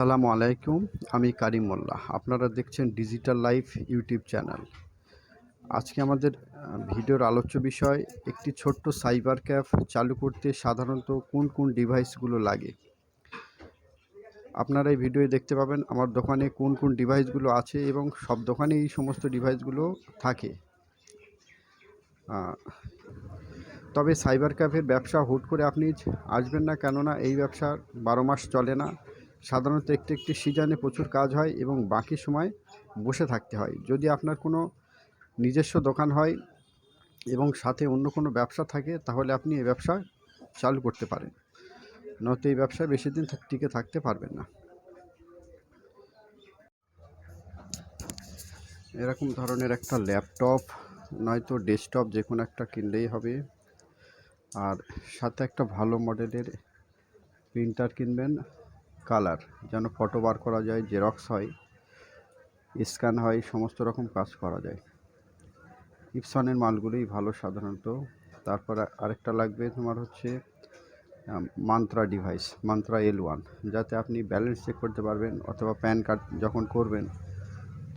আসসালামু আলাইকুম। আমি কারিম মোল্লা। আপনারা দেখছেন ডিজিটাল লাইফ ইউটিউব চ্যানেল। আজকে আমাদের ভিডিওর আলোচ্য বিষয় একটি ছোট্ট সাইবার ক্যাফ চালু করতে সাধারণত কোন ডিভাইসগুলো লাগে। আপনারা এই ভিডিওয়ে দেখতে পাবেন আমার দোকানে কোন ডিভাইসগুলো আছে এবং সব দোকানে এই সমস্ত ডিভাইসগুলো থাকে। তবে সাইবার ক্যাফের ব্যবসা হুট করে আপনি আসবেন না, কেননা এই ব্যবসা 12 মাস চলে না। সাধারণত একটি সিজনে প্রচুর কাজ হয় এবং বাকি সময় বসে থাকতে হয়। যদি আপনার কোনো নিজস্ব দোকান হয় এবং সাথে অন্য কোনো ব্যবসা থাকে, তাহলে আপনি এই ব্যবসা চালু করতে পারেন, নয়তো এই ব্যবসায় বেশি দিন টিকে থাকতে পারবেন না। এরকম ধরনের একটা ল্যাপটপ নয়তো ডেস্কটপ যে কোনো একটা কিনলেই হবে, আর সাথে একটা ভালো মডেলের প্রিন্টার কিনবেন, কালার যেন ফটো বার করা যায়, জেরক্স হয়, স্ক্যান হয়, সমস্ত রকম কাজ করা যায়। ইপসনের মালগুলোই ভালো সাধারণত। তারপর আরেকটা লাগবে তোমার হচ্ছে মান্ত্রা ডিভাইস, মান্ত্রা L1, যাতে আপনি ব্যালেন্স চেক করতে পারবেন, অথবা প্যান কার্ড যখন করবেন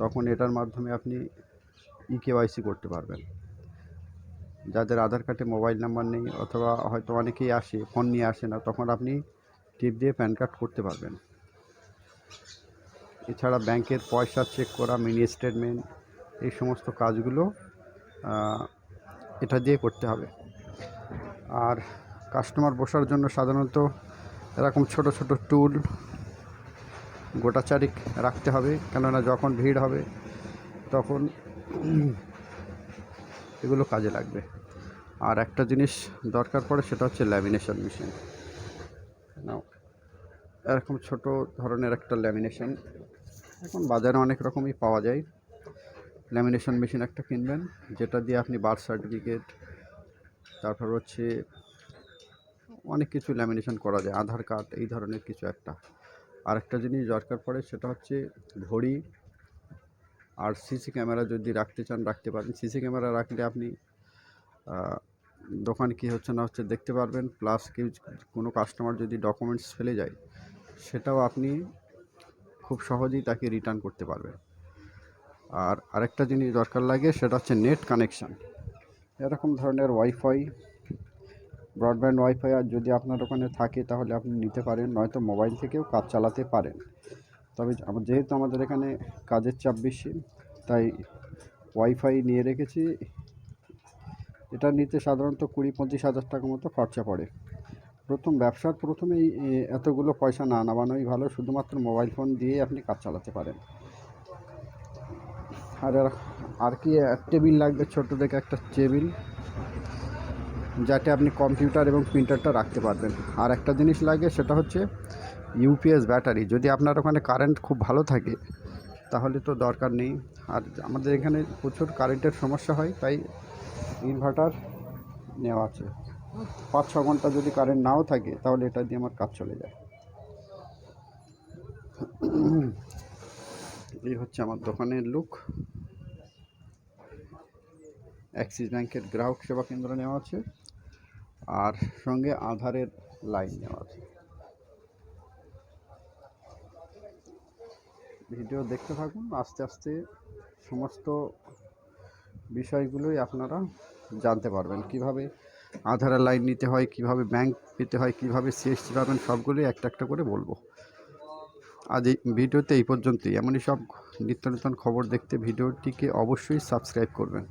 তখন এটার মাধ্যমে আপনি KYC করতে পারবেন। যাদের আধার কার্ডে মোবাইল নাম্বার নেই, অথবা হয়তো অনেকেই আসে ফোন নিয়ে আসে না, তখন আপনি টিপ দিয়ে প্যান কার্ড করতে পারবেন। এছাড়া ব্যাংকের পয়সা চেক করা, মিনি স্টেটমেন্ট, এই সমস্ত কাজগুলো এটা দিয়ে করতে হবে। আর কাস্টমার বসার জন্য সাধারণত এরকম ছোট ছোট টুল গোটাচারিক রাখতে হবে, কেননা যখন ভিড় হবে তখন এগুলো কাজে লাগবে। আর একটা জিনিস দরকার পড়ে, সেটা হচ্ছে ল্যামিনেশন মেশিন। এরকম ছোট ধরনের একটা ল্যামিনেশন এখন বাজারে অনেক রকমই পাওয়া যায়। ল্যামিনেশন মেশিন একটা কিনবেন, যেটা দিয়ে আপনি বার্থ সার্টিফিকেট, তারপর হচ্ছে অনেক কিছু ল্যামিনেশন করা যায়, আধার কার্ড, এই ধরনের কিছু একটা। আর একটা জিনিস দরকার পড়ে, সেটা হচ্ছে ঘড়ি আর সিসি ক্যামেরা। যদি রাখতে চান রাখতে পারেন। সিসি ক্যামেরা রাখলে আপনি দোকানে কী হচ্ছে না হচ্ছে দেখতে পারবেন, প্লাস কোনো কাস্টমার যদি ডকুমেন্টস ফেলে যায়, সেটাও আপনি খুব সহজেই তাকে রিটার্ন করতে পারবেন। আর আরেকটা জিনিস দরকার লাগে, সেটা হচ্ছে নেট কানেকশান। এরকম ধরনের ওয়াইফাই, ব্রডব্যান্ড ওয়াইফাই আর যদি আপনার ওখানে থাকে তাহলে আপনি নিতে পারেন, নয়তো মোবাইল থেকেও কাজ চালাতে পারেন। তবে যেহেতু আমাদের এখানে কাজের চাপ বেশি, তাই ওয়াইফাই নিয়ে রেখেছি। এটা নিতে সাধারণত 20-25 হাজার টাকা মতো খরচা পড়ে। ব্যবসার প্রথমেই এতগুলো পয়সা না নামানোই ভালো, শুধুমাত্র মোবাইল ফোন দিয়ে আপনি কাজ চালাতে পারেন। আর কি টেবিল লাগবে, ছোটো দেখে একটা টেবিল, যাতে আপনি কম্পিউটার এবং প্রিন্টারটা রাখতে পারবেন। আর একটা জিনিস লাগে, সেটা হচ্ছে ইউপিএস ব্যাটারি। যদি আপনার ওখানে কারেন্ট খুব ভালো থাকে তাহলে তো দরকার নেই। আর আমাদের এখানে প্রচুর কারেন্টের সমস্যা হয়, তাই ইনভার্টার নেওয়া আছে। 5-6 ঘন্টা যদি কারেন্ট নাও থাকে তাহলে এটা দিয়ে আমার কাজ চলে যায়। এই হচ্ছে আমার দোকানের লুক। অ্যাক্সিস ব্যাংকের গ্রাহক সেবা কেন্দ্র নেওয়া আছে, আর সঙ্গে আধারের লাইন নেওয়া আছে। ভিডিও দেখতে থাকুন, আস্তে আস্তে সমস্ত বিষয়গুলোই আপনারা জানতে পারবেন। কিভাবে আধারের লাইন নিতে হয়, কিভাবে ব্যাংক পেতে হয়, কিভাবে CSC পাবেন, সবগুলোই একটা একটা করে বলবো। আজ এই ভিডিওতে এই পর্যন্তই। এমনই সব নিত্য নতুন খবর দেখতে ভিডিওটিকে অবশ্যই সাবস্ক্রাইব করবেন।